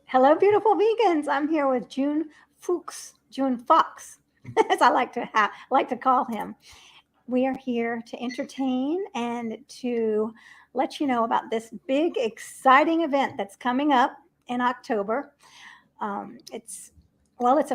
Hello, beautiful vegans. I'm here with Jun Fuchs, as I like to call him. We are here to entertain and to let you know about this big, exciting event that's coming up in October. It's it's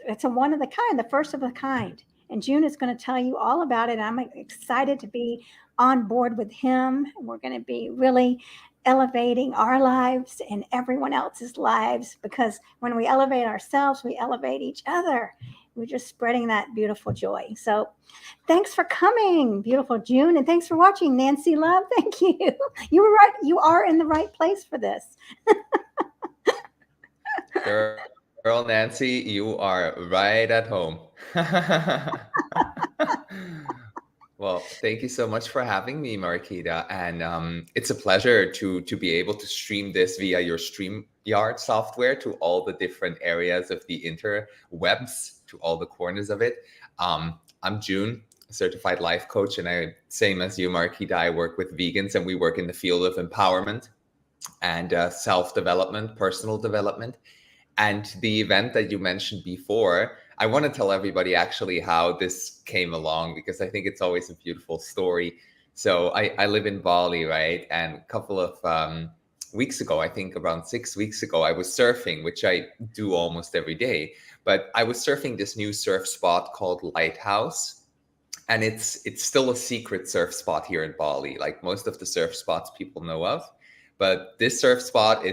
it's a one of the kind, the first of a kind. And June is going to tell you all about it. I'm excited to be on board with him. We're going to be really elevating our lives and everyone else's lives because when we elevate ourselves, we elevate each other. We're just spreading that beautiful joy. So, thanks for coming, beautiful June, and thanks for watching, Nancy Love. Thank you. You were right. You are in the right place for this. Girl, Nancy, you are right at home. Well, thank you so much for having me, Marquita. And it's a pleasure to be able to stream this via your StreamYard software to all the different areas of the interwebs, to all the corners of it. I'm June, a certified life coach, and same as you, Marquita, I work with vegans, and we work in the field of empowerment and self-development, personal development. And the event that you mentioned before, I want to tell everybody actually how this came along because I think it's always a beautiful story. So I live in Bali, right? And a couple of weeks ago, I think around 6 weeks ago, I was surfing, which I do almost every day. But I was surfing this new surf spot called Lighthouse. And it's still a secret surf spot here in Bali, like most of the surf spots people know of. But this surf spot,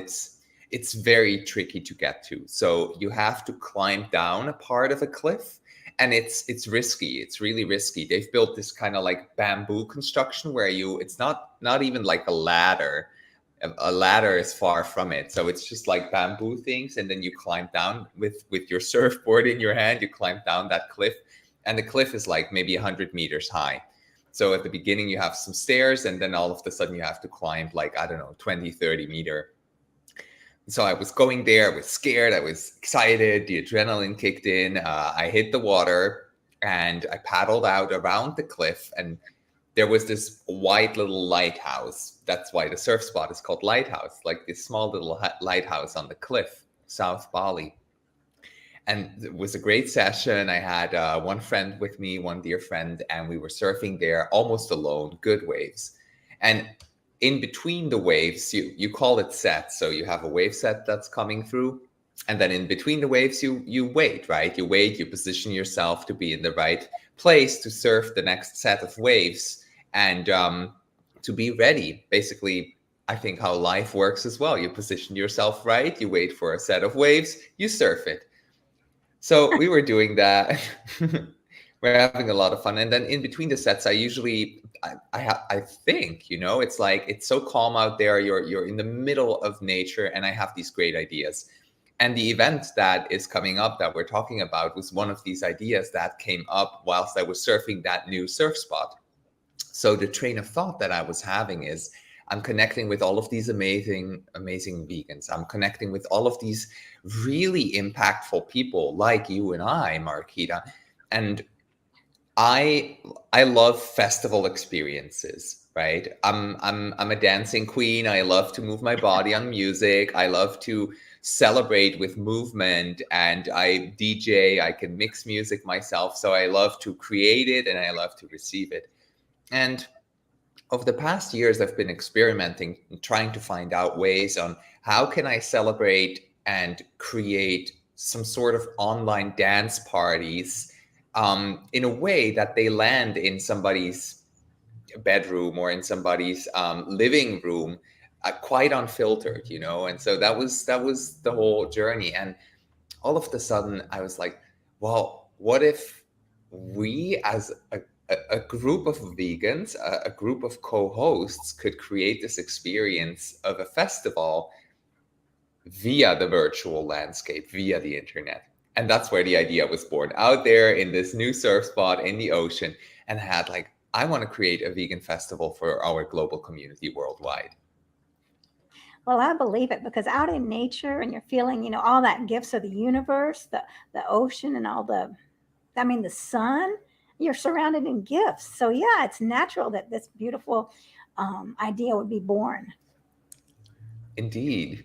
it's very tricky to get to. So you have to climb down a part of a cliff, and it's risky. It's really risky. They've built this kind of like bamboo construction where it's not even like a ladder. A ladder is far from it. So it's just like bamboo things, and then you climb down with your surfboard in your hand. You climb down that cliff, and the cliff is like maybe 100 meters high. So at the beginning you have some stairs, and then all of a sudden you have to climb like, I don't know, 20, 30 meter. So I was going there, I was scared, I was excited, the adrenaline kicked in, I hit the water, and I paddled out around the cliff, and there was this white little lighthouse. That's why the surf spot is called Lighthouse, like this small little lighthouse on the cliff, South Bali. And it was a great session. I had one friend with me, one dear friend, and we were surfing there almost alone, good waves. And in between the waves, you call it sets. So you have a wave set that's coming through. And then in between the waves, you wait, right? You wait, you position yourself to be in the right place to surf the next set of waves and to be ready. Basically, I think how life works as well. You position yourself right, you wait for a set of waves, you surf it. So we were doing that. We're having a lot of fun. And then in between the sets, I think, it's like, it's so calm out there. You're in the middle of nature, and I have these great ideas. And the event that is coming up that we're talking about was one of these ideas that came up whilst I was surfing that new surf spot. So the train of thought that I was having is, I'm connecting with all of these amazing, amazing vegans. I'm connecting with all of these really impactful people like you and I, Marquita. And I love festival experiences, right? I'm a dancing queen. I love to move my body on music. I love to celebrate with movement, and I DJ. I can mix music myself. So I love to create it, and I love to receive it. And over the past years, I've been experimenting and trying to find out ways on how can I celebrate and create some sort of online dance parties in a way that they land in somebody's bedroom or in somebody's living room, quite unfiltered, And so that was the whole journey. And all of a sudden, I was like, well, what if we as a group of vegans, a group of co-hosts could create this experience of a festival via the virtual landscape, via the internet. And that's where the idea was born, out there in this new surf spot in the ocean, and had like, I want to create a vegan festival for our global community worldwide. Well, I believe it because out in nature and you're feeling, all that gifts of the universe, the ocean and the sun, you're surrounded in gifts. So yeah, it's natural that this beautiful idea would be born. Indeed.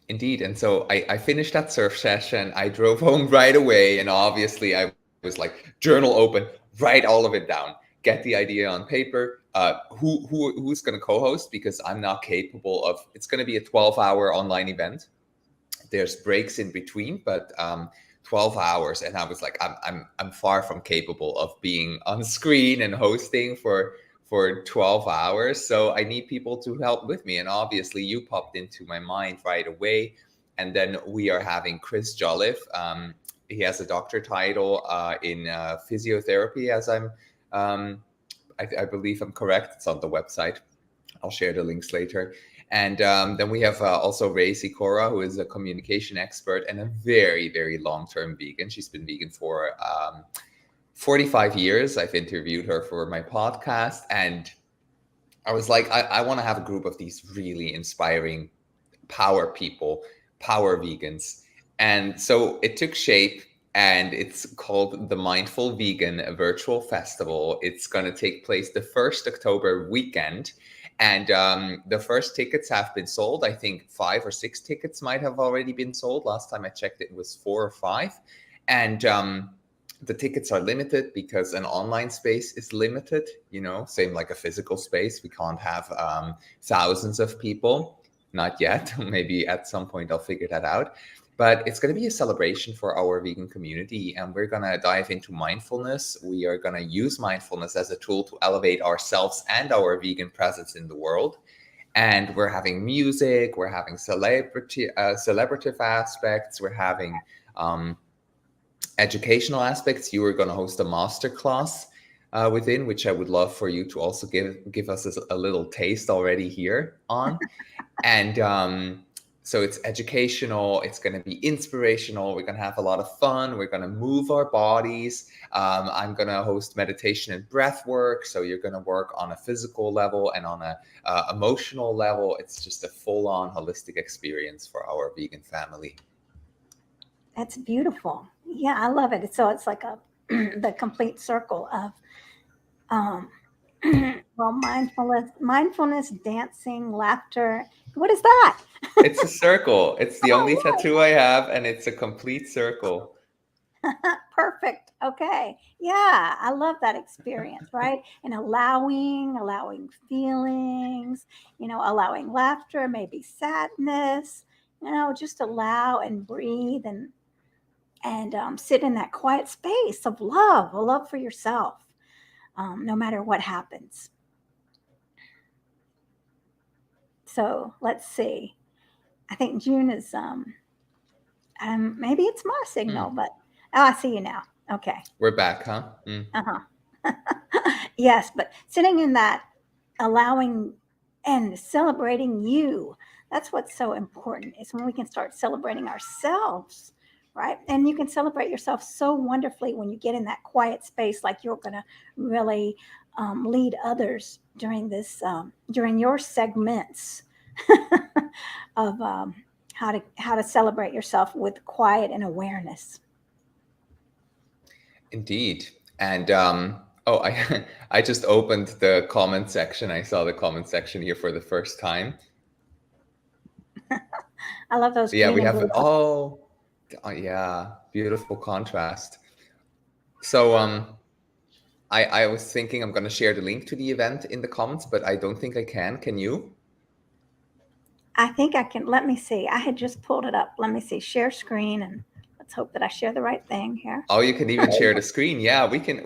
Indeed. And so I finished that surf session. I drove home right away. And obviously, I was like, journal open, write all of it down, get the idea on paper. Who's going to co-host? Because I'm not capable of. It's going to be a 12-hour online event. There's breaks in between, but 12 hours. And I was like, I'm far from capable of being on screen and hosting for 12 hours. So I need people to help with me. And obviously you popped into my mind right away. And then we are having Chris Jolliffe. He has a doctor title in physiotherapy, as I believe I'm correct. It's on the website. I'll share the links later. And then we have also Racy Cora, who is a communication expert and a very, very long-term vegan. She's been vegan for 45 years. I've interviewed her for my podcast. And I was like, I want to have a group of these really inspiring power people, power vegans. And so it took shape, and it's called the Mindful Vegan Virtual Festival. It's going to take place the 1st October weekend. And the first tickets have been sold. I think 5 or 6 tickets might have already been sold. Last time I checked, it was 4 or 5. And the tickets are limited because an online space is limited, same like a physical space. We can't have thousands of people, not yet. Maybe at some point I'll figure that out. But it's going to be a celebration for our vegan community, and we're going to dive into mindfulness. We are going to use mindfulness as a tool to elevate ourselves and our vegan presence in the world. And we're having music, we're having celebrative aspects, we're having educational aspects. You are going to host a masterclass within, which I would love for you to also give us a little taste already here on. And so it's educational, it's going to be inspirational, we're going to have a lot of fun, we're going to move our bodies. I'm going to host meditation and breath work, so you're going to work on a physical level and on a emotional level. It's just a full-on holistic experience for our vegan family. That's beautiful. Yeah, I love it. So it's like the complete circle of mindfulness, dancing, laughter. What is that? It's a circle. It's the only tattoo I have, and it's a complete circle. Perfect. Okay. Yeah, I love that experience, right? And allowing feelings, allowing laughter, maybe sadness, just allow and breathe and sit in that quiet space of love, a love for yourself, no matter what happens. So let's see. I think June is maybe it's my signal, but I see you now. Okay. We're back, huh? Uh-huh. Yes, but sitting in that, allowing and celebrating you, that's what's so important, is when we can start celebrating ourselves, right? And you can celebrate yourself so wonderfully when you get in that quiet space, like you're going to really lead others during this, during your segments of how to celebrate yourself with quiet and awareness. Indeed. And I just opened the comment section. I saw the comment section here for the first time. I love those. Yeah, we have yeah, beautiful contrast. So I was thinking I'm going to share the link to the event in the comments, but I don't think I can. Can you? I think I can. Let me see. I had just pulled it up. Let me see. Share screen, and let's hope that I share the right thing here. Oh, you can even share the screen. Yeah, we can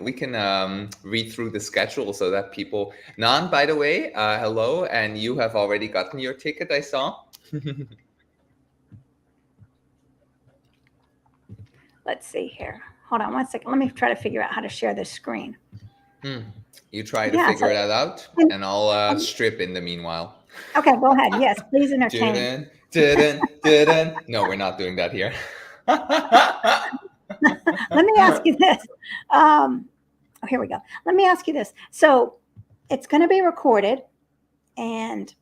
read through the schedule so that people. Nan, by the way, hello, and you have already gotten your ticket, I saw. Let's see here. Hold on 1 second. Let me try to figure out how to share this screen. You try to figure that out, and I'll strip in the meanwhile. Okay, go ahead. Yes, please entertain. No, we're not doing that here. Let me ask you this. Here we go. Let me ask you this. So it's going to be recorded, and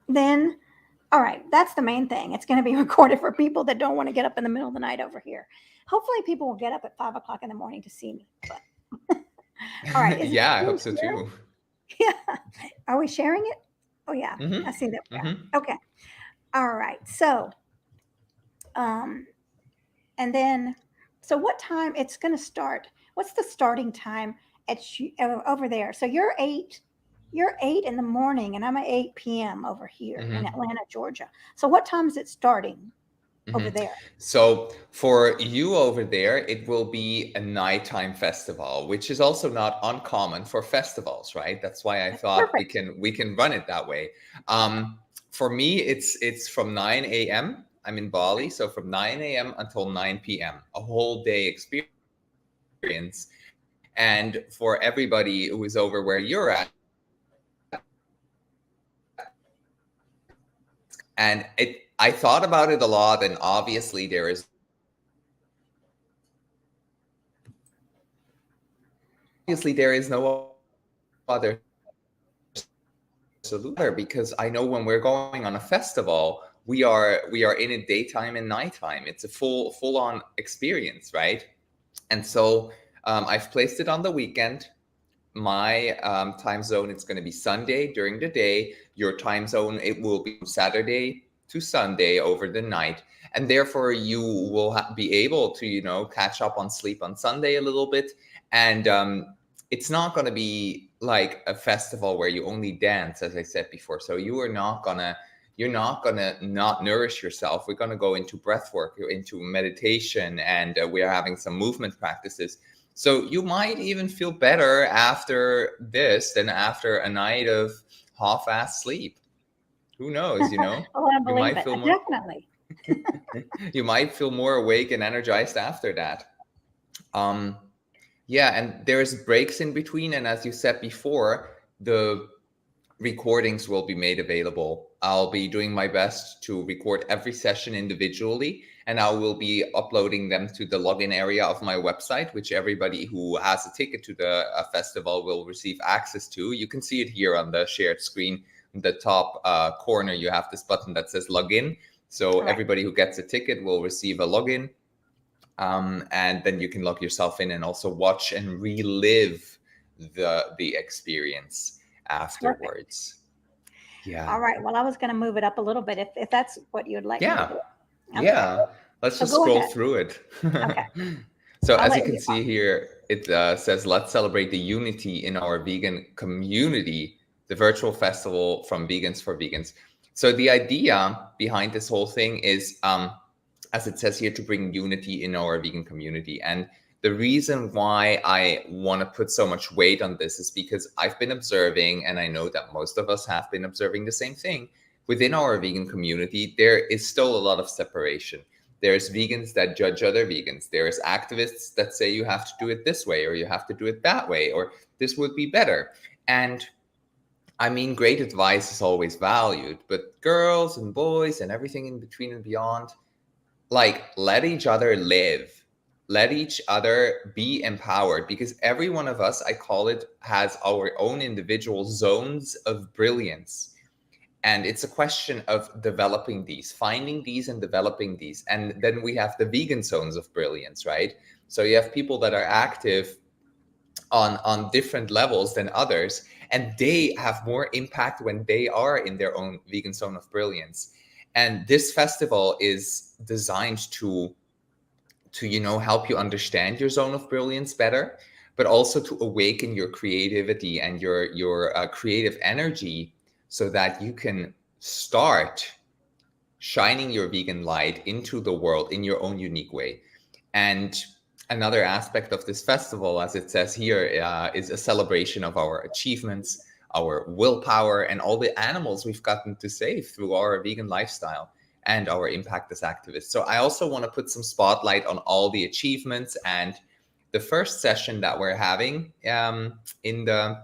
then, all right, that's the main thing. It's going to be recorded for people that don't want to get up in the middle of the night over here. Hopefully people will get up at 5 o'clock in the morning to see me. But all right. Yeah, I hope so too. Yeah. Are we sharing it? Oh yeah, I see that. Yeah. Mm-hmm. Okay. All right. So, um, and then, so what time it's going to start? What's the starting time over there? So you're 8 in the morning, and I'm at 8 p.m. over here in Mm-hmm. Atlanta, Georgia. So what time is it starting over Mm-hmm. there? So for you over there, it will be a nighttime festival, which is also not uncommon for festivals, right? That's why I thought we Perfect. can run it that way. Um, for me, it's from 9 a.m. I'm in Bali, so from 9 a.m. until 9 p.m., a whole day experience. And for everybody who is over where you're at, and I thought about it a lot, and obviously there is no other solution, because I know when we're going on a festival, we are in it daytime and nighttime. It's a full on experience, right? And so I've placed it on the weekend. My time zone, it's going to be Sunday during the day. Your time zone, it will be Saturday to Sunday over the night, and therefore you will be able to catch up on sleep on Sunday a little bit. And it's not going to be like a festival where you only dance, as I said before. So you're not gonna not nourish yourself. We're gonna go into breath work, into meditation, and we are having some movement practices. So you might even feel better after this than after a night of half-assed sleep. Who knows, Oh, I You believe might it. feel more Definitely. you might feel more awake and energized after that. Um, yeah, and there's breaks in between, and as you said before, the recordings will be made available. I'll be doing my best to record every session individually, and I will be uploading them to the login area of my website, which everybody who has a ticket to the festival will receive access to. You can see it here on the shared screen. In the top corner, you have this button that says login. So All right. everybody who gets a ticket will receive a login. And then you can log yourself in and also watch and relive the experience Perfect. afterwards. All Yeah. right. Well, I was going to move it up a little bit if that's what you'd like me to Yeah. do. Okay. Yeah. Let's So just go scroll ahead. through it. Okay. So I'll as let you can you. see here, it says, let's celebrate the unity in our vegan community, the virtual festival from vegans for vegans. So the idea behind this whole thing is, as it says here, to bring unity in our vegan community. And the reason why I want to put so much weight on this is because I've been observing, and I know that most of us have been observing the same thing. Within our vegan community, there is still a lot of separation. There's vegans that judge other vegans. There's activists that say you have to do it this way, or you have to do it that way, or this would be better. And I mean, great advice is always valued, but girls and boys and everything in between and beyond, like, let each other live. Let each other be empowered, because every one of us, I call it, has our own individual zones of brilliance. And it's a question of developing these, finding these and developing these. And then we have the vegan zones of brilliance, right? So you have people that are active on different levels than others, and they have more impact when they are in their own vegan zone of brilliance. And this festival is designed to help you understand your zone of brilliance better, but also to awaken your creativity and your creative energy, so that you can start shining your vegan light into the world in your own unique way. And another aspect of this festival, as it says here, is a celebration of our achievements, our willpower, and all the animals we've gotten to save through our vegan lifestyle and our impact as activists. So I also want to put some spotlight on all the achievements. And the first session that we're having in the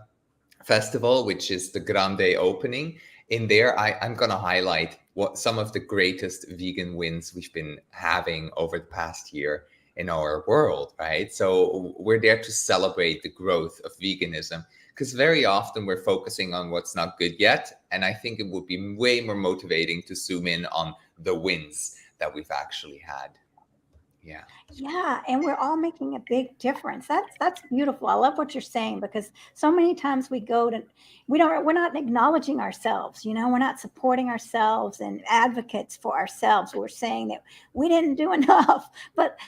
festival, which is the grande opening, in there I'm going to highlight what some of the greatest vegan wins we've been having over the past year in our world, right? So we're there to celebrate the growth of veganism, because very often we're focusing on what's not good yet. And I think it would be way more motivating to zoom in on the wins that we've actually had. Yeah. Yeah, and we're all making a big difference. That's beautiful. I love what you're saying, because so many times we're not acknowledging ourselves, we're not supporting ourselves and advocates for ourselves. We're saying that we didn't do enough, but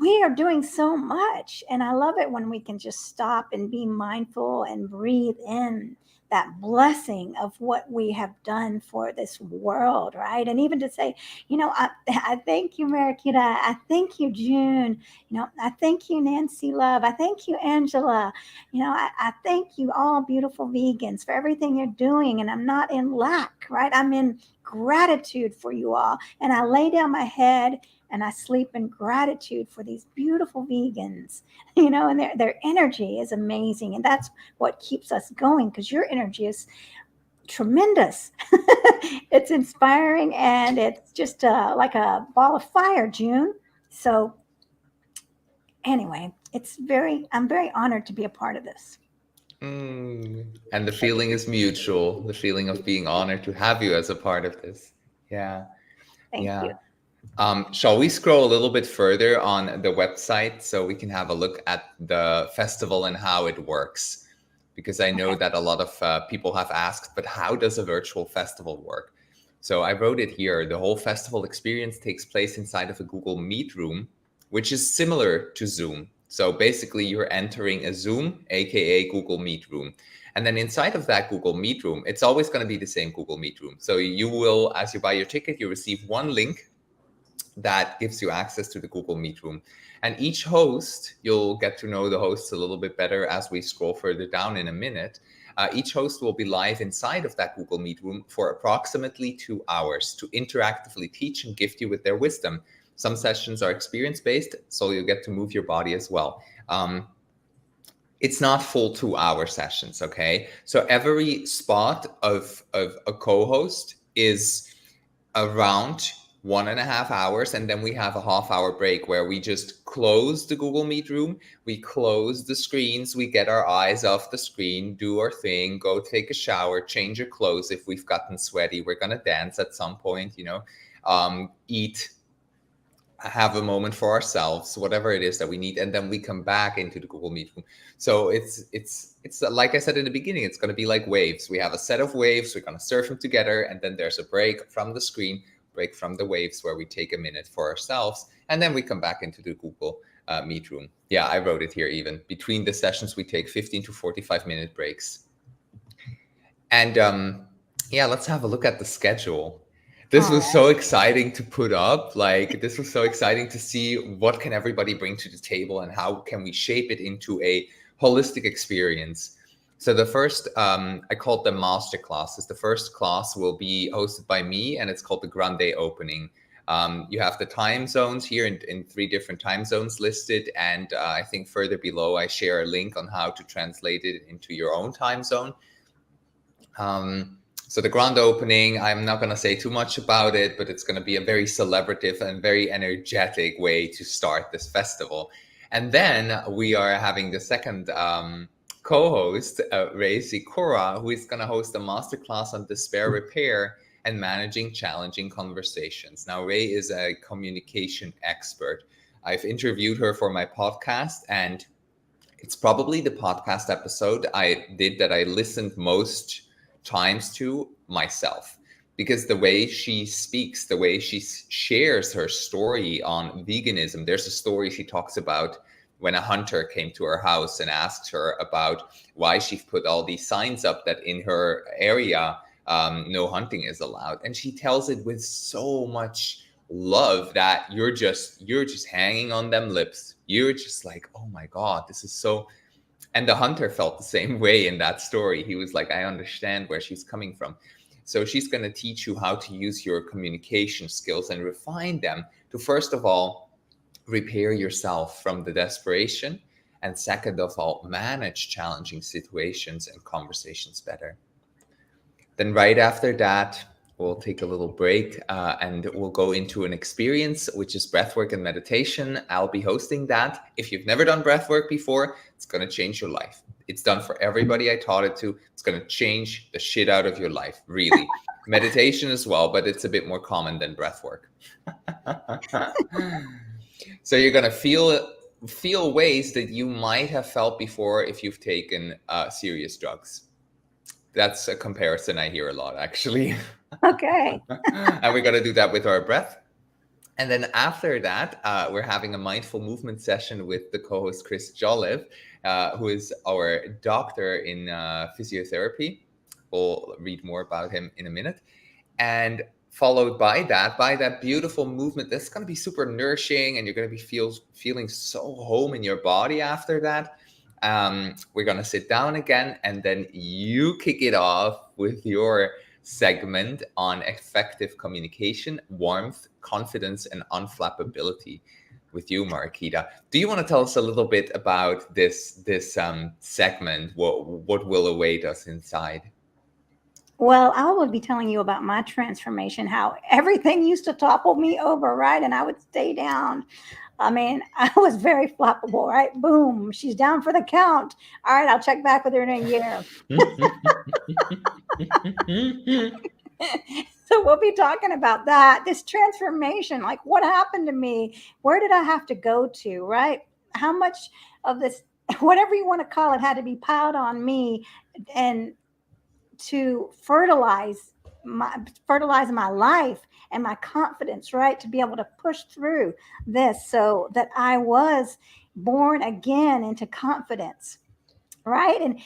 we are doing so much. And I love it when we can just stop and be mindful and breathe in that blessing of what we have done for this world, right? And even to say, I thank you, Marakita. I thank you, June. I thank you, Nancy Love. I thank you, Angela. I thank you, all beautiful vegans, for everything you're doing. And I'm not in lack, right? I'm in gratitude for you all. And I lay down my head and I sleep in gratitude for these beautiful vegans, and their energy is amazing. And that's what keeps us going, because your energy is tremendous. It's inspiring, and it's just like a ball of fire, June. So anyway, I'm very honored to be a part of this. And the feeling is mutual, the feeling of being honored to have you as a part of this. Yeah. Thank Yeah. you. Shall we scroll a little bit further on the website so we can have a look at the festival and how it works? Because I know Okay. that a lot of people have asked, but how does a virtual festival work? So I wrote it here. The whole festival experience takes place inside of a Google Meet room, which is similar to Zoom. So basically, you're entering a Zoom, aka Google Meet room. And then inside of that Google Meet room, it's always going to be the same Google Meet room. So you will, as you buy your ticket, you receive one link that gives you access to the Google Meet room. And each host, you'll get to know the hosts a little bit better as we scroll further down in a minute. Each host will be live inside of that Google Meet room for approximately 2 hours to interactively teach and gift you with their wisdom. Some sessions are experience-based, so you'll get to move your body as well. It's not full 2 hour sessions, okay? So every spot of a co-host is around 1.5 hours, and then we have a half-hour break where we just close the Google Meet room, we close the screens, we get our eyes off the screen, do our thing, go take a shower, change your clothes if we've gotten sweaty, we're gonna dance at some point, eat, have a moment for ourselves, whatever it is that we need, and then we come back into the Google Meet room. So it's like I said in the beginning, it's going to be like waves. We have a set of waves, we're going to surf them together, and then there's a break from the screen, break from the waves, where we take a minute for ourselves, and then we come back into the Google Meet room. Yeah, I wrote it here. Even between the sessions, we take 15 to 45-minute breaks. And yeah, let's have a look at the schedule. This All was right. so exciting to put up. Like, this was so exciting to see what can everybody bring to the table and how can we shape it into a holistic experience. So the first, I called them masterclasses. The first class will be hosted by me, and it's called the Grande Opening. You have the time zones here in 3 different time zones listed. And I think further below, I share a link on how to translate it into your own time zone. So the grand opening, I'm not going to say too much about it, but it's going to be a very celebrative and very energetic way to start this festival. And then we are having the second co-host, Racy Cora, who is going to host a masterclass on despair repair and managing challenging conversations. Now, Ray is a communication expert. I've interviewed her for my podcast, and it's probably the podcast episode I did that I listened most times to myself, because the way she speaks, the way she shares her story on veganism, there's a story she talks about when a hunter came to her house and asked her about why she put all these signs up that in her area no hunting is allowed, and she tells it with so much love that you're just hanging on them lips. You're just like, oh my god, this is so. And the hunter felt the same way in that story. He was like, I understand where she's coming from. So she's going to teach you how to use your communication skills and refine them to, first of all, repair yourself from the desperation, and second of all, manage challenging situations and conversations better. Then right after that, we'll take a little break and we'll go into an experience, which is breathwork and meditation. I'll be hosting that. If you've never done breathwork before, it's going to change your life. It's done for everybody I taught it to. It's going to change the shit out of your life, really. Meditation as well, but it's a bit more common than breathwork. So you're gonna feel ways that you might have felt before if you've taken serious drugs. That's a comparison I hear a lot, actually. Okay. And we're gonna do that with our breath. And then after that, we're having a mindful movement session with the co-host Chris Jolliffe, who is our doctor in physiotherapy. We'll read more about him in a minute. And followed by that beautiful movement that's going to be super nourishing, and you're going to be feeling so home in your body after that. We're going to sit down again, and then you kick it off with your segment on effective communication, warmth, confidence, and unflappability with you, Marquita. Do you want to tell us a little bit about this segment? What will await us inside? Well, I will be telling you about my transformation, how everything used to topple me over, right? And I would stay down. I mean, I was very flappable, right? Boom, she's down for the count. All right, I'll check back with her in a year. So we'll be talking about that, this transformation, like what happened to me? Where did I have to go to, right? How much of this, whatever you want to call it, had to be piled on me and to fertilize my life and my confidence, right? To be able to push through this so that I was born again into confidence, right? And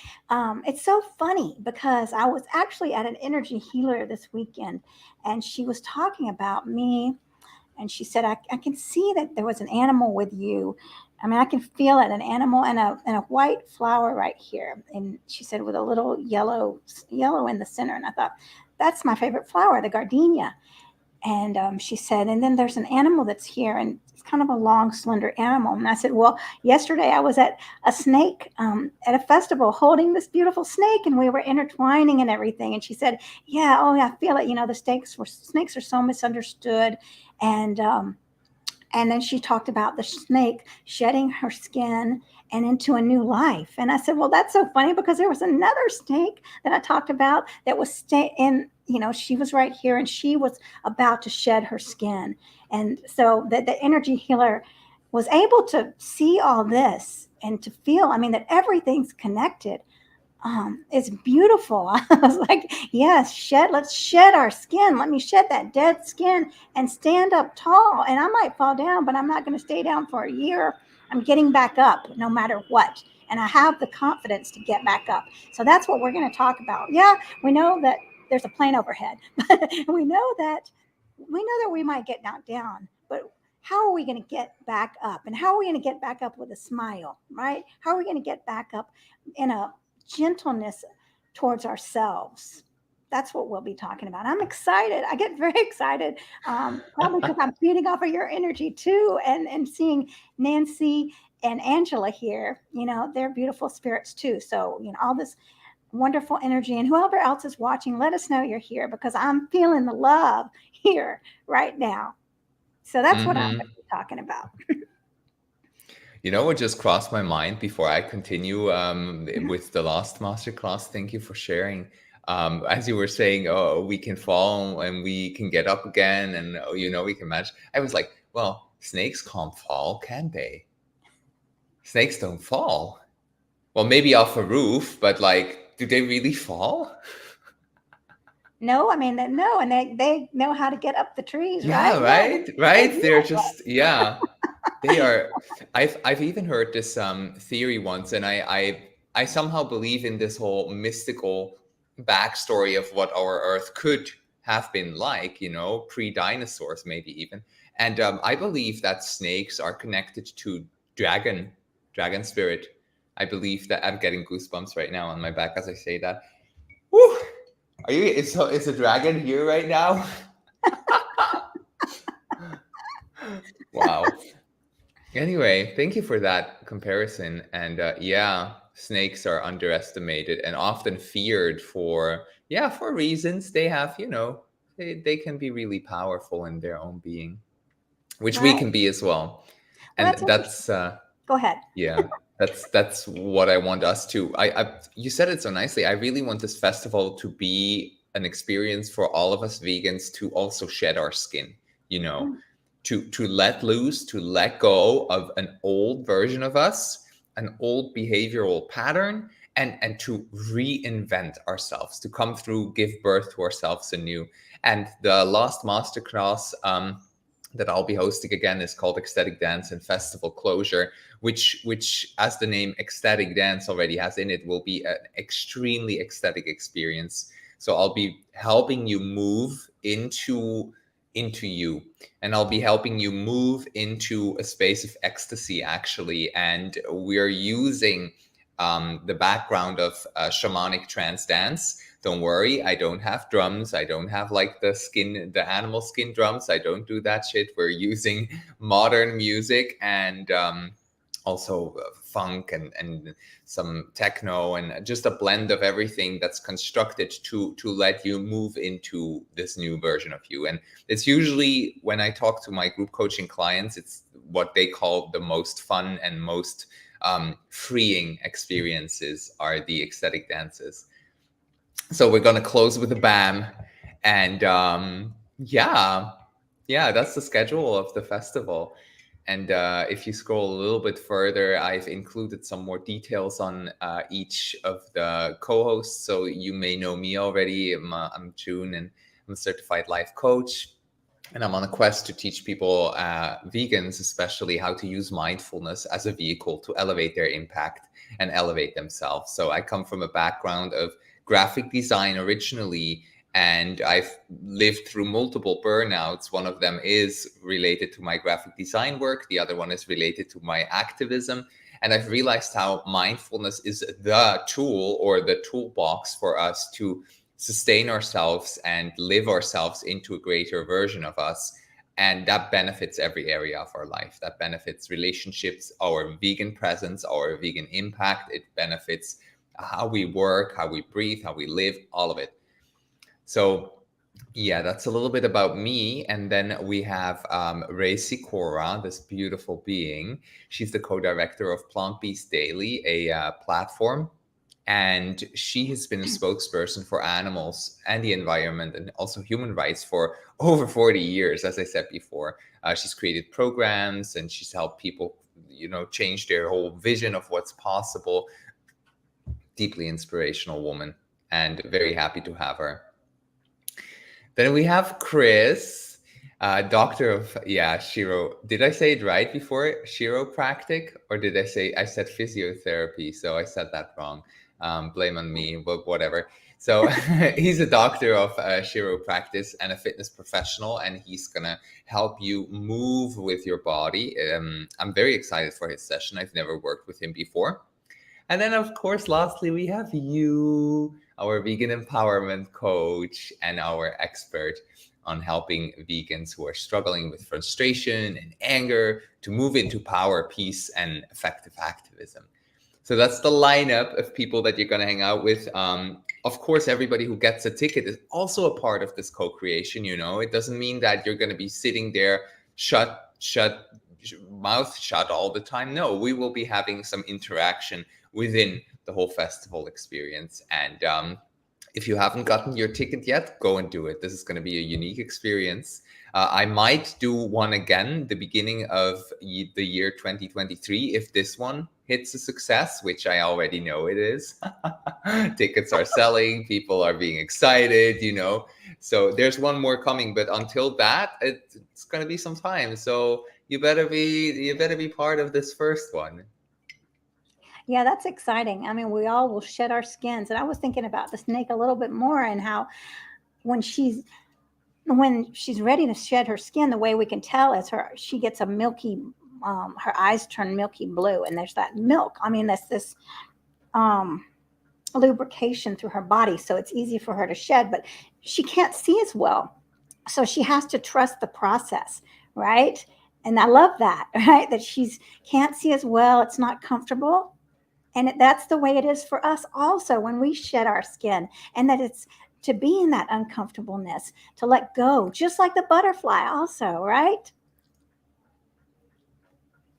it's so funny because I was actually at an energy healer this weekend, and she was talking about me, and she said, I can see that there was an animal with you. I mean, I can feel it, an animal and a white flower right here. And she said, with a little yellow in the center. And I thought, that's my favorite flower, the gardenia. And she said, and then there's an animal that's here, and it's kind of a long, slender animal. And I said, well, yesterday I was at a snake at a festival holding this beautiful snake, and we were intertwining and everything. And she said, yeah, oh, I feel it. You know, the snakes are so misunderstood. And then she talked about the snake shedding her skin and into a new life. And I said, well, that's so funny because there was another snake that I talked about that was she was right here and she was about to shed her skin. And so the energy healer was able to see all this and to feel, I mean, that everything's connected. It's beautiful. I was like, yes, let's shed our skin. Let me shed that dead skin and stand up tall. And I might fall down, but I'm not going to stay down for a year. I'm getting back up no matter what. And I have the confidence to get back up. So that's what we're going to talk about. Yeah, we know that there's a plane overhead. we know that we might get knocked down, but how are we going to get back up? And how are we going to get back up with a smile, right? How are we going to get back up in a gentleness towards ourselves? That's what we'll be talking about. I'm excited. I get very excited, probably because I'm feeding off of your energy too, and seeing Nancy and Angela here. You know, they're beautiful spirits too. So, you know, all this wonderful energy, and whoever else is watching, let us know you're here because I'm feeling the love here right now. So that's what I'm going to be talking about. You know what just crossed my mind before I continue with the last masterclass? Thank you for sharing. As you were saying, oh, we can fall and we can get up again, and oh, you know, we can manage. I was like, well, snakes can't fall, can they? Snakes don't fall. Well, maybe off a roof, but like, do they really fall? No, I mean, no, and they know how to get up the trees, Yeah, right? right. They're just they are. I've even heard this theory once, and I somehow believe in this whole mystical backstory of what our Earth could have been like, you know, pre-dinosaurs, maybe even. And I believe that snakes are connected to dragon spirit. I believe that I'm getting goosebumps right now on my back as I say that. Woo! Is a dragon here right now? Wow. Anyway, thank you for that comparison. And yeah, snakes are underestimated and often feared for reasons. They have, you know, they can be really powerful in their own being, which we Right. can be as well. Well, And that's that's go ahead. yeah, that's what I want us to. You said it so nicely. I really want this festival to be an experience for all of us vegans to also shed our skin, you know. to let loose, to let go of an old version of us, an old behavioral pattern, and to reinvent ourselves, to come through, give birth to ourselves anew. And the last masterclass that I'll be hosting again is called Ecstatic Dance and Festival Closure, which as the name Ecstatic Dance already has in it, will be an extremely ecstatic experience. So I'll be helping you move into you, and I'll be helping you move into a space of ecstasy, actually. And we're using the background of shamanic trance dance. Don't worry, I don't have drums. I don't have like the animal skin drums. I don't do that shit. We're using modern music and also funk and some techno, and just a blend of everything that's constructed to let you move into this new version of you. And it's usually, when I talk to my group coaching clients, it's what they call the most fun and most freeing experiences are the ecstatic dances. So we're gonna close with a bam, and yeah, that's the schedule of the festival. And if you scroll a little bit further, I've included some more details on each of the co-hosts. So you may know me already. I'm Jun, and I'm a certified life coach. And I'm on a quest to teach people, vegans especially, how to use mindfulness as a vehicle to elevate their impact and elevate themselves. So I come from a background of graphic design originally, and I've lived through multiple burnouts. One of them is related to my graphic design work. The other one is related to my activism. And I've realized how mindfulness is the tool or the toolbox for us to sustain ourselves and live ourselves into a greater version of us. And that benefits every area of our life. That benefits relationships, our vegan presence, our vegan impact. It benefits how we work, how we breathe, how we live, all of it. So yeah, that's a little bit about me. And then we have Racy Cora, this beautiful being. She's the co-director of Plant Beast Daily, a platform. And she has been a spokesperson for animals and the environment and also human rights for over 40 years, as I said before. She's created programs and she's helped people, change their whole vision of what's possible. Deeply inspirational woman, and very happy to have her. Then we have Chris, doctor of, Shiro. Did I say it right before? Chiropractic? Or did I said physiotherapy? So I said that wrong. Blame on me, but whatever. So he's a doctor of chiropractic and a fitness professional, and he's going to help you move with your body. I'm very excited for his session. I've never worked with him before. And then, of course, lastly, we have you, our vegan empowerment coach and our expert on helping vegans who are struggling with frustration and anger to move into power, peace, and effective activism. So that's the lineup of people that you're going to hang out with. Of course, everybody who gets a ticket is also a part of this co-creation. It doesn't mean that you're going to be sitting there mouth shut all the time. No, we will be having some interaction within the whole festival experience. And if you haven't gotten your ticket yet, go and do it. This is going to be a unique experience. I might do one again the beginning of the year 2023 if this one hits a success, which I already know it is. Tickets are selling, people are being excited, So there's one more coming, but until that, it's going to be some time. So you better be part of this first one. Yeah, that's exciting. I mean, we all will shed our skins. And I was thinking about the snake a little bit more, and how when she's ready to shed her skin, the way we can tell is she gets a milky, her eyes turn milky blue, and there's that milk. I mean, that's this lubrication through her body, so it's easy for her to shed, but she can't see as well. So she has to trust the process, right? And I love that, right? That she's can't see as well. It's not comfortable. And that's the way it is for us also when we shed our skin, and that it's to be in that uncomfortableness, to let go, just like the butterfly also, right?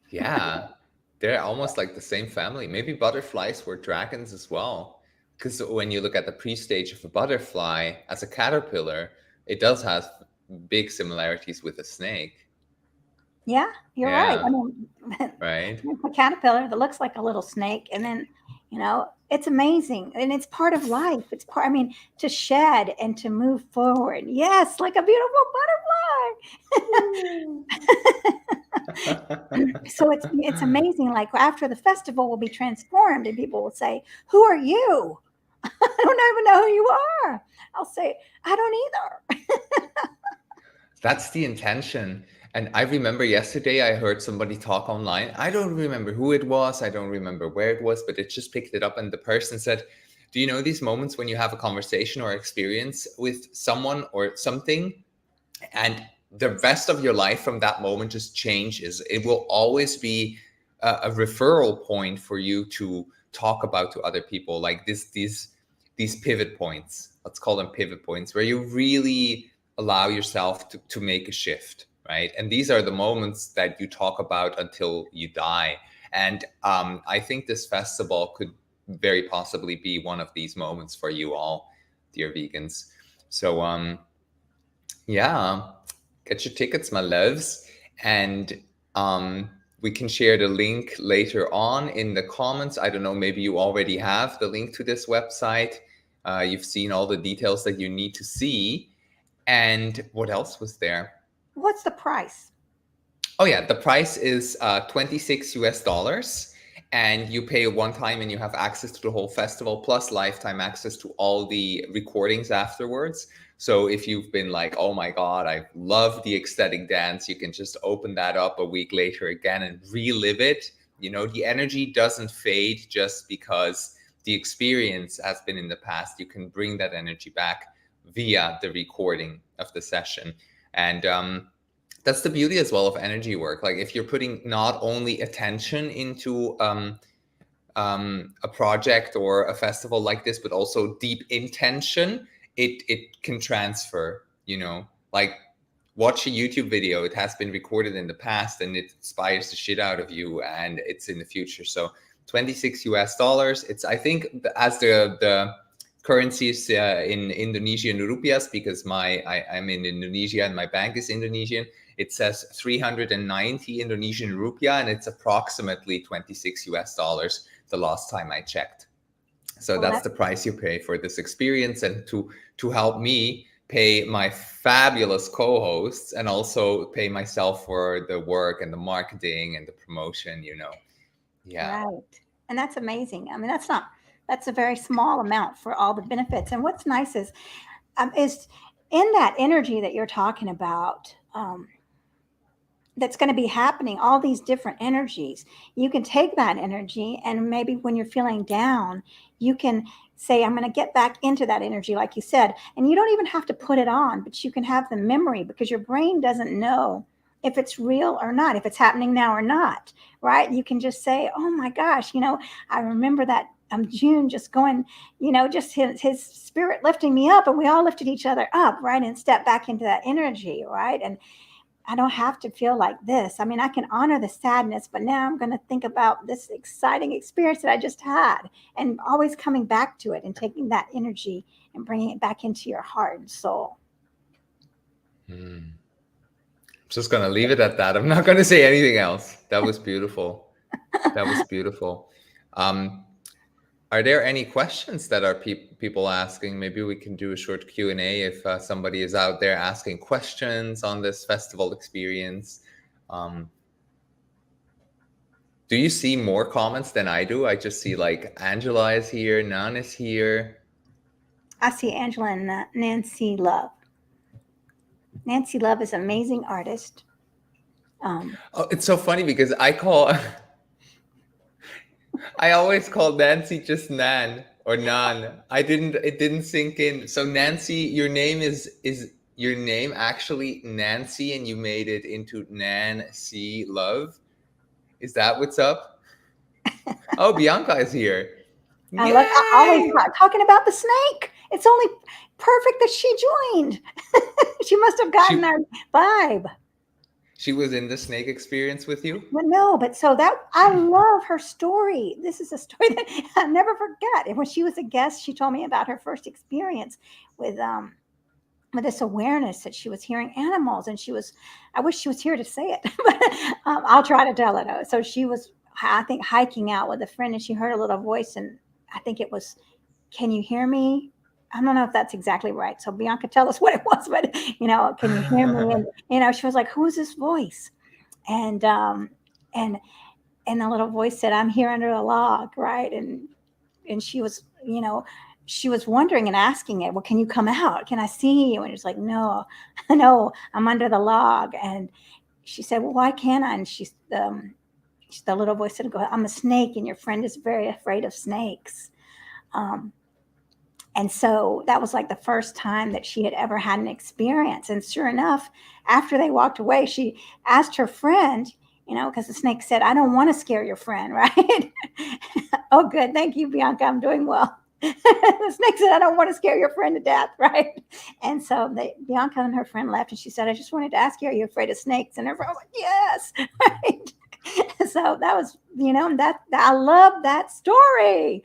Yeah, they're almost like the same family. Maybe butterflies were dragons as well. Because when you look at the pre-stage of a butterfly as a caterpillar, it does have big similarities with a snake. Yeah, you're right. I Yeah, mean, right. a caterpillar that looks like a little snake, and then, it's amazing, and it's part of life. It's part. I mean, to shed and to move forward. Yes, like a beautiful butterfly. So it's amazing. Like after the festival will be transformed, and people will say, "Who are you?" I don't even know who you are. I'll say, "I don't either." That's the intention. And I remember yesterday I heard somebody talk online. I don't remember who it was. I don't remember where it was, but it just picked it up. And the person said, do you know these moments when you have a conversation or experience with someone or something, and the rest of your life from that moment just changes? It will always be a referral point for you to talk about to other people, like these pivot points. Let's call them pivot points, where you really allow yourself to make a shift, right? And these are the moments that you talk about until you die. And I think this festival could very possibly be one of these moments for you all, dear vegans. So yeah, get your tickets, my loves. And we can share the link later on in the comments. I don't know, maybe you already have the link to this website. You've seen all the details that you need to see. And what else was there? What's the price? Oh yeah, the price is 26 US dollars, and you pay one time and you have access to the whole festival plus lifetime access to all the recordings afterwards. So if you've been like, oh my God, I love the ecstatic dance, you can just open that up a week later again and relive it. You know, the energy doesn't fade just because the experience has been in the past. You can bring that energy back via the recording of the session. And that's the beauty as well of energy work. Like if you're putting not only attention into a project or a festival like this, but also deep intention, it can transfer. You know, like watch a YouTube video. It has been recorded in the past, and it inspires the shit out of you, and it's in the future. So 26 US dollars. It's, I think, as the currencies in Indonesian rupiahs, because I'm in Indonesia and my bank is Indonesian. It says 390 Indonesian rupiah, and it's approximately 26 US dollars the last time I checked. So Well, that's the price you pay for this experience, and to help me pay my fabulous co-hosts and also pay myself for the work and the marketing and the promotion, you know. Yeah. right. And that's amazing. I mean, that's a very small amount for all the benefits. And what's nice is in that energy that you're talking about, that's going to be happening, all these different energies. You can take that energy, and maybe when you're feeling down, you can say, I'm going to get back into that energy, like you said. And you don't even have to put it on, but you can have the memory, because your brain doesn't know if it's real or not, if it's happening now or not, right? You can just say, oh my gosh, I remember that June just going, just his spirit lifting me up, and we all lifted each other up, right? And step back into that energy, right? And I don't have to feel like this. I mean, I can honor the sadness, but now I'm going to think about this exciting experience that I just had, and always coming back to it and taking that energy and bringing it back into your heart and soul. Just going to leave it at that. I'm not going to say anything else. That was beautiful. That was beautiful. Are there any questions that are people asking? Maybe we can do a short Q&A if somebody is out there asking questions on this festival experience. Do you see more comments than I do? I just see like Angela is here, Nan is here. I see Angela and Nancy Love. Nancy Love is an amazing artist. Oh, it's so funny because I always call Nancy just Nan or Nan. It didn't sink in. So Nancy, your name is your name actually Nancy, and you made it into Nancy Love? Is that what's up? Oh, Bianca is here. I always Yay! talking about the snake. It's only perfect that she joined. She must have gotten our vibe. She was in the snake experience with you? But no, but so that I love her story. This is a story that I'll never forget. And when she was a guest, she told me about her first experience with with this awareness that she was hearing animals, and I wish she was here to say it, but I'll try to tell it. So she was, I think, hiking out with a friend, and she heard a little voice, and I think it was, "Can you hear me?" I don't know if that's exactly right. So Bianca, tell us what it was, but "Can you hear me?" And she was like, "Who is this voice?" And and and the little voice said, "I'm here under the log," right? And she was, she was wondering and asking it, "Well, can you come out? Can I see you?" And it's like, "No, no, I'm under the log." And she said, "Well, why can't I?" And the little voice said, "Go, I'm a snake, and your friend is very afraid of snakes." Um, and so that was like the first time that she had ever had an experience. And sure enough, after they walked away, she asked her friend, because the snake said, "I don't want to scare your friend," right? "Oh, good. Thank you, Bianca. I'm doing well." The snake said, "I don't want to scare your friend to death," right? And so Bianca and her friend left, and she said, "I just wanted to ask you, are you afraid of snakes?" And everyone was like, "Yes." Right? So that was, that I love that story.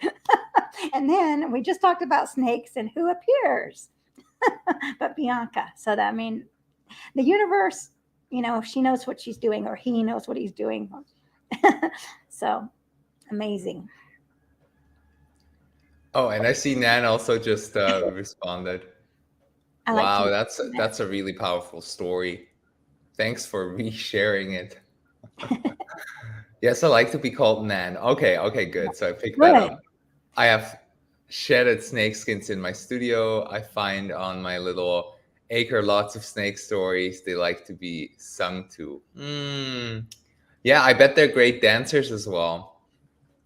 And then we just talked about snakes and who appears, but Bianca. So that, I mean, the universe, if she knows what she's doing, or he knows what he's doing. So amazing. Oh, and I see Nan also just responded. I like Wow, to. that's a really powerful story. Thanks for resharing it. Yes, I like to be called Nan. Okay, good. So I picked that Good. up. I have shedded snake skins in my studio. I find on my little acre lots of snake stories. They like to be sung to. Yeah, I bet they're great dancers as well.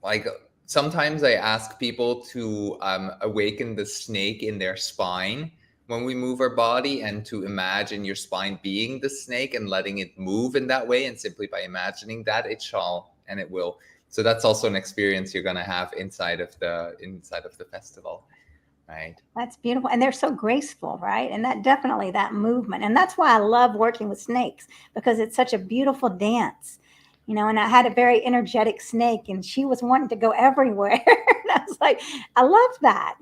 Like sometimes I ask people to awaken the snake in their spine when we move our body, and to imagine your spine being the snake and letting it move in that way. And simply by imagining that, it shall and it will. So that's also an experience you're going to have inside of the festival, right? That's beautiful. And they're so graceful, right? And that definitely, that movement. And that's why I love working with snakes, because it's such a beautiful dance. And I had a very energetic snake, and she was wanting to go everywhere. And I was like, I love that.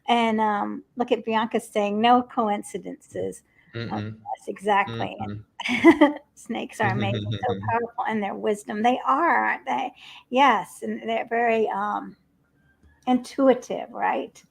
And look at Bianca saying, "No coincidences." Yes, exactly. Mm-mm. And snakes are amazing, so powerful in their wisdom. They are, aren't they? Yes. And they're very intuitive, right?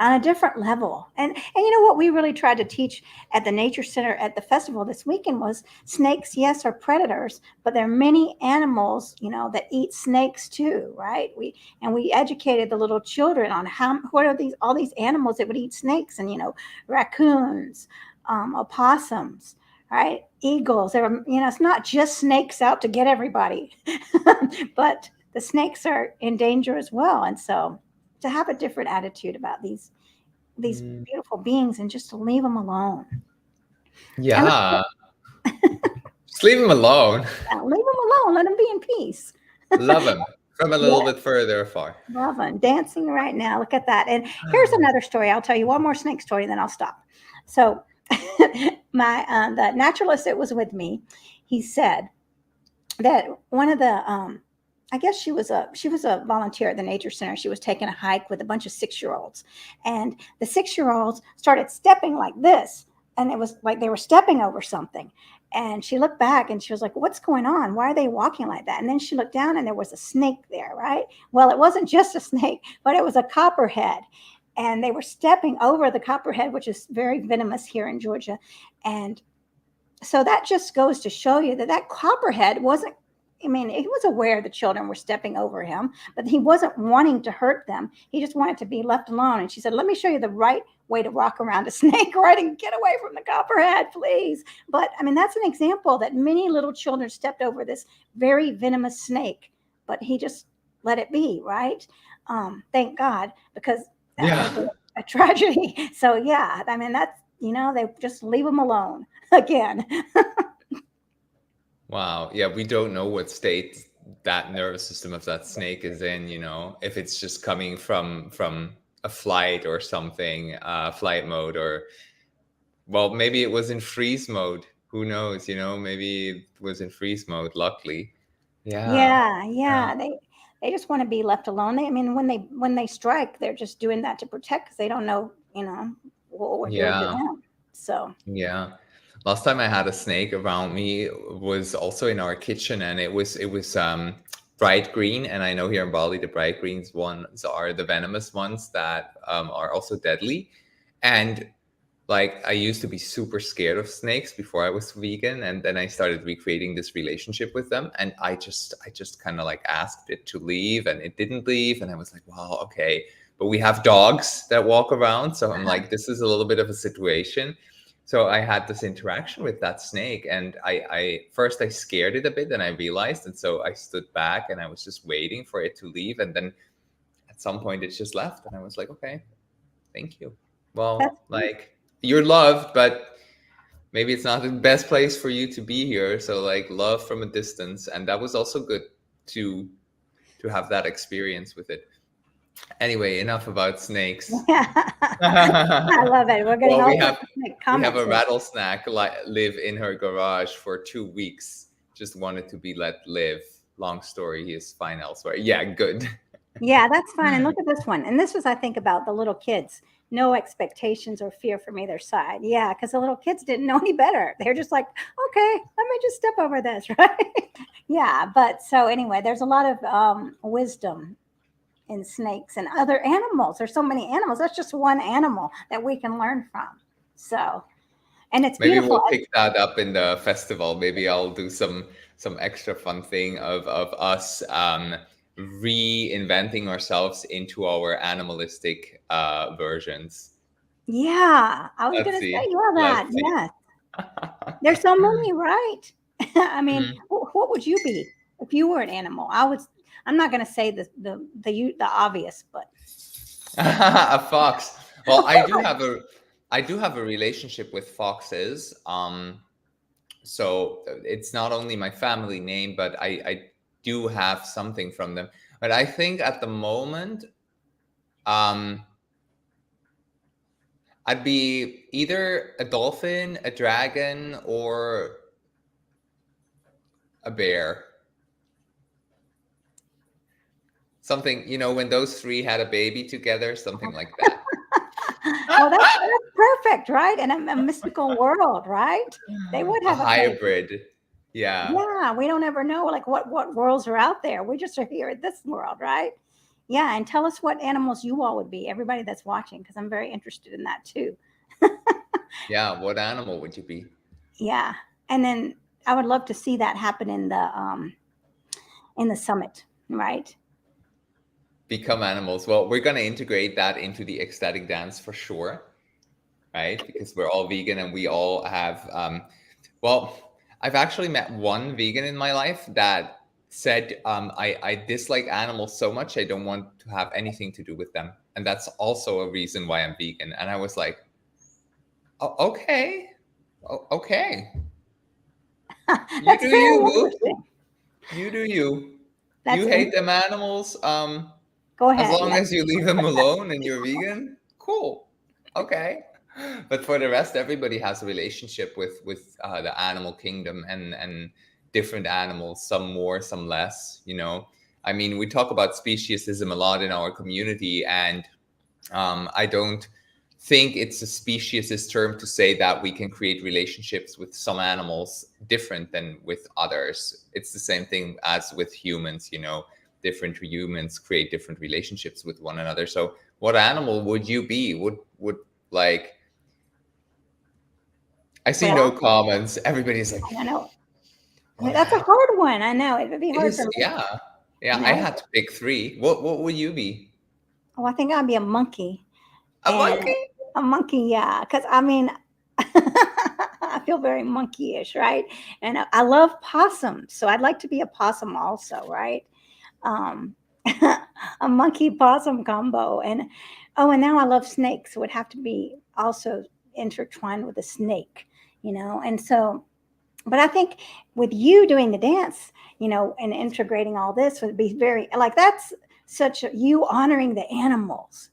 On a different level. And what we really tried to teach at the Nature Center at the festival this weekend was, snakes, yes, are predators, but there are many animals, that eat snakes too, right? We educated the little children on what are all these animals that would eat snakes, and raccoons, opossums, right? Eagles. It's not just snakes out to get everybody, but the snakes are in danger as well. And so to have a different attitude about these Mm. beautiful beings, and just to leave them alone. And Yeah, just leave him alone. leave them alone. Let them be in peace. Love him from a little Yeah, bit further afar. love them. Dancing right now. Look at that. And here's another story. I'll tell you one more snake story, and then I'll stop. So the naturalist that was with me, he said that one of the I guess she was a volunteer at the Nature Center. She was taking a hike with a bunch of 6-year-olds, and the 6-year-olds started stepping like this, and it was like they were stepping over something. And she looked back, and she was like, "What's going on? Why are they walking like that?" And then she looked down, and there was a snake there, right? Well, it wasn't just a snake, but it was a copperhead. And they were stepping over the copperhead, which is very venomous here in Georgia. And so that just goes to show you that copperhead wasn't, I mean, he was aware the children were stepping over him, but he wasn't wanting to hurt them. He just wanted to be left alone. And she said, "Let me show you the right way to walk around a snake, right? And get away from the copperhead, please." But I mean, that's an example that many little children stepped over this very venomous snake, but he just let it be, right? Thank God, because that Yeah. was a tragedy. So yeah, I mean, that's, they just leave them alone again. Wow. Yeah, we don't know what state that nervous system of that snake is in, if it's just coming from a flight or something, flight mode, or well, maybe it was in freeze mode. Who knows, maybe it was in freeze mode, luckily. Yeah. Yeah, Yeah. yeah. They just want to be left alone. I mean, when they strike, they're just doing that to protect, because they don't know, what we're doing to Yeah. them. So Yeah. Last time I had a snake around me was also in our kitchen, and it was bright green. And I know here in Bali, the bright greens ones are the venomous ones that are also deadly. And like, I used to be super scared of snakes before I was vegan, and then I started recreating this relationship with them, and I just kind of like asked it to leave, and it didn't leave, and I was like, wow, okay. But we have dogs that walk around, so I'm like, this is a little bit of a situation. So I had this interaction with that snake, and I first I scared it a bit, and I realized, and so I stood back and I was just waiting for it to leave, and then at some point it just left, and I was like, okay, thank you. that's Well, like, you're loved, but maybe it's not the best place for you to be here. So like, love from a distance. And that was also good to have that experience with it. Anyway, enough about snakes. yeah. I love it. We're getting Well, all we sorts have of we have comments a here. rattlesnake live in her garage for 2 weeks. Just wanted to be let live. Long story. He is fine elsewhere. Yeah, good. Yeah, that's fine. And look at this one. And this was, I think, about the little kids. No expectations or fear from either side. Yeah, because the little kids didn't know any better. They're just like, okay, let me just step over this, right? Yeah. But so anyway, there's a lot of wisdom in snakes and other animals. There's so many animals. That's just one animal that we can learn from. So, and it's Maybe beautiful. we'll pick that up in the festival. Maybe I'll do some extra fun thing of us reinventing ourselves into our animalistic versions. Yeah, I was Let's going to say, see. yeah, Let's that. see. Yes. There's so many, right? I mean, Mm. what would you be if you were an animal? I'm not going to say the obvious, but A fox. Well, I do have a relationship with foxes. So it's not only my family name, but I do have something from them. But I think at the moment, um, I'd be either a dolphin, a dragon, or a bear. Something, when those three had a baby together, something like that. well, that's perfect, right? In a mystical world, right? They would A have a baby. hybrid. Yeah. Yeah, we don't ever know like what worlds are out there. We just are here in this world, right? Yeah, and tell us what animals you all would be. Everybody that's watching, because I'm very interested in that too. Yeah. What animal would you be? Yeah, and then I would love to see that happen in the summit, right? Become animals. Well, we're going to integrate that into the ecstatic dance for sure, right? Because we're all vegan and we all have, well, I've actually met one vegan in my life that said, I dislike animals so much, I don't want to have anything to do with them. And that's also a reason why I'm vegan. And I was like, oh, okay. Oh, okay. You That's do very you, boo. interesting. You do you. That's You hate them animals. Go As ahead. long Yeah. as you leave them alone and you're vegan, cool. Okay. But for the rest, everybody has a relationship with the animal kingdom and different animals, some more, some less, I mean, we talk about speciesism a lot in our community, and I don't think it's a speciesist term to say that we can create relationships with some animals different than with others. It's the same thing as with humans, different humans create different relationships with one another. So what animal would you be? Would like, I see no Well, comments. Everybody's like, I know. what That's a animal? hard one. I know. It would be It hard is, for me, yeah. Yeah, you I know. had to pick three. What would you be? Oh, I think I'd be a monkey. A And monkey? a monkey, yeah. Because I mean, I feel very monkeyish, right? And I love possums. So I'd like to be a possum also, right? Um, a monkey possum combo. And oh, and now I love snakes. So it would have to be also intertwined with a snake, And so, but I think with you doing the dance, and integrating all this would be very like that's you honoring the animals.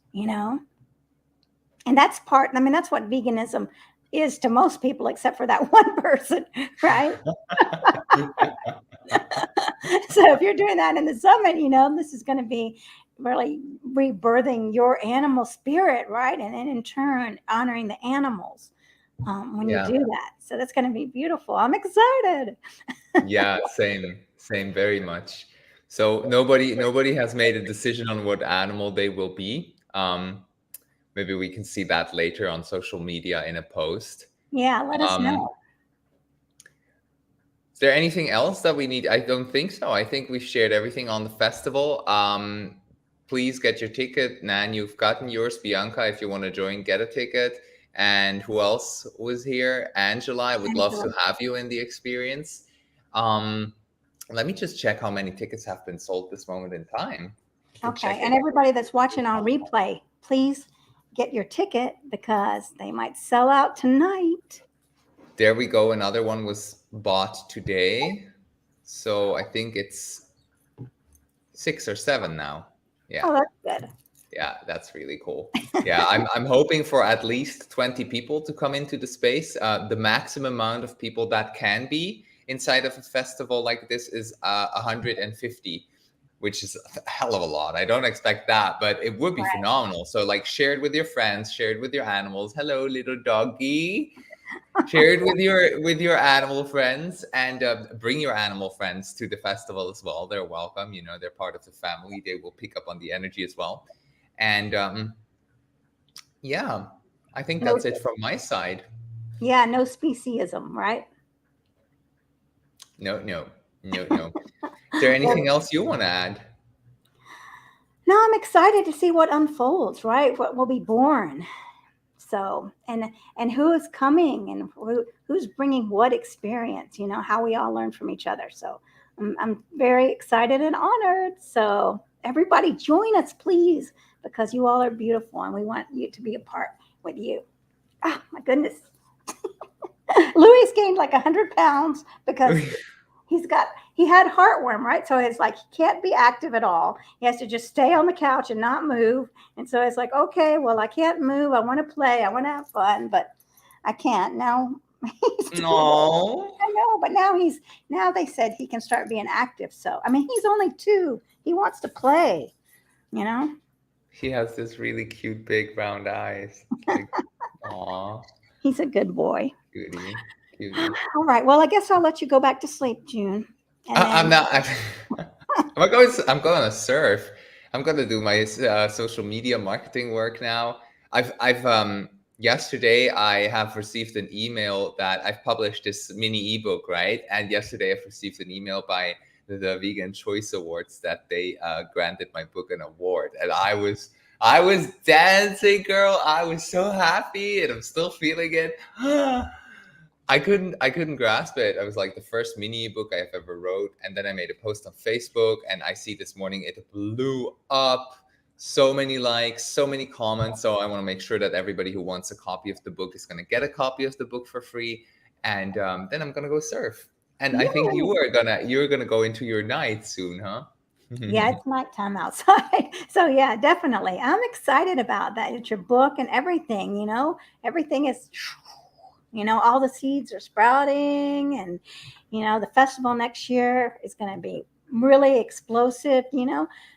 And that's part, I mean, that's what veganism is to most people, except for that one person, right? So if you're doing that in the summit, this is going to be really rebirthing your animal spirit, right? And then in turn, honoring the animals. when you Yeah. do that. So that's going to be beautiful. I'm excited. Yeah, same, very much. So nobody has made a decision on what animal they will be. Maybe we can see that later on social media in a post. Yeah, let us Um, know. is there anything else that we need? I don't think so. I think we've shared everything on the festival. Please get your ticket. Nan, you've gotten yours. Bianca, if you want to join, get a ticket. And who else was here? Angela, I would love Angela. to have you in the experience. Um, Let me just check how many tickets have been sold this moment in time. I can check Okay. it. And everybody that's watching on replay, please get your ticket because they might sell out tonight. There we go. Another one was bought today. So I think it's 6 or 7 now. Yeah. Oh, that's good. Yeah, that's really cool. Yeah, I'm hoping for at least 20 people to come into the space. The maximum amount of people that can be inside of a festival like this is 150, which is a hell of a lot. I don't expect that, but it would be Right. phenomenal. So like share it with your friends, share it with your animals. Hello, little doggy. Share it with your animal friends, and bring your animal friends to the festival as well. They're welcome. You know, they're part of the family. They will pick up on the energy as well. And yeah, I think No, that's it from my side. yeah, no speciesism, right? No. Is there anything Well, else you want to add? no, I'm excited to see what unfolds, right? What will be born. So, and who is coming and who's bringing what experience, how we all learn from each other. So I'm very excited and honored. So everybody join us, please, because you all are beautiful and we want you to be a part with you. Ah, my goodness. Louis gained like 100 pounds because he had heartworm, right? So it's like he can't be active at all. He has to just stay on the couch and not move. And so it's like, okay, well, I can't move. I want to play. I want to have fun, but I can't. Now he's No. I know, but now they said he can start being active. So I mean, he's only 2. He wants to play, you know. He has this really cute big round eyes. Like, aw, He's a good boy. cutie. All right. Well, I guess I'll let you go back to sleep, June. And I'm then not. I'm going to surf. I'm going to do my social media marketing work now. I've yesterday I have received an email that I've published this mini ebook, right? And yesterday I've received an email by the Vegan Choice Awards that they granted my book an award, and I was dancing, girl. I was so happy, and I'm still feeling it. I couldn't grasp it. I was like the first mini book I've ever wrote, and then I made a post on Facebook, and I see this morning it blew up. So many likes, so many comments. So I want to make sure that everybody who wants a copy of the book is going to get a copy of the book for free, and then I'm gonna go surf. And I think yeah, you're gonna go into your night soon, huh? yeah, it's nighttime outside. So yeah, definitely. I'm excited about that. It's your book and everything, everything is, all the seeds are sprouting and, the festival next year is going to be really explosive,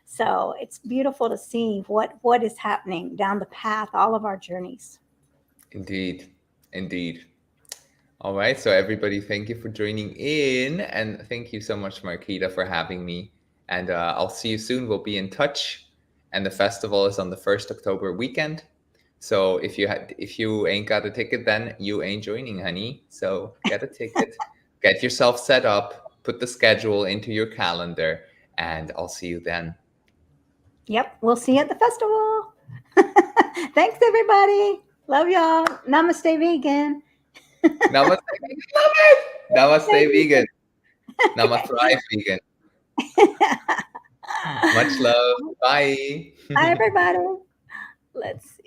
So it's beautiful to see what is happening down the path, all of our journeys. Indeed. All right. So everybody, thank you for joining in, and thank you so much, Marquita, for having me. And I'll see you soon. We'll be in touch. And the festival is on the 1st October weekend. So if you ain't got a ticket, then you ain't joining, honey. So get a ticket, get yourself set up, put the schedule into your calendar, and I'll see you then. Yep, we'll see you at the festival. Thanks, everybody. Love y'all. Namaste, vegan. Namaste, vegan. Love it. Namaste, vegan. Namaste, vegan. Much love. Bye. Hi, everybody. Let's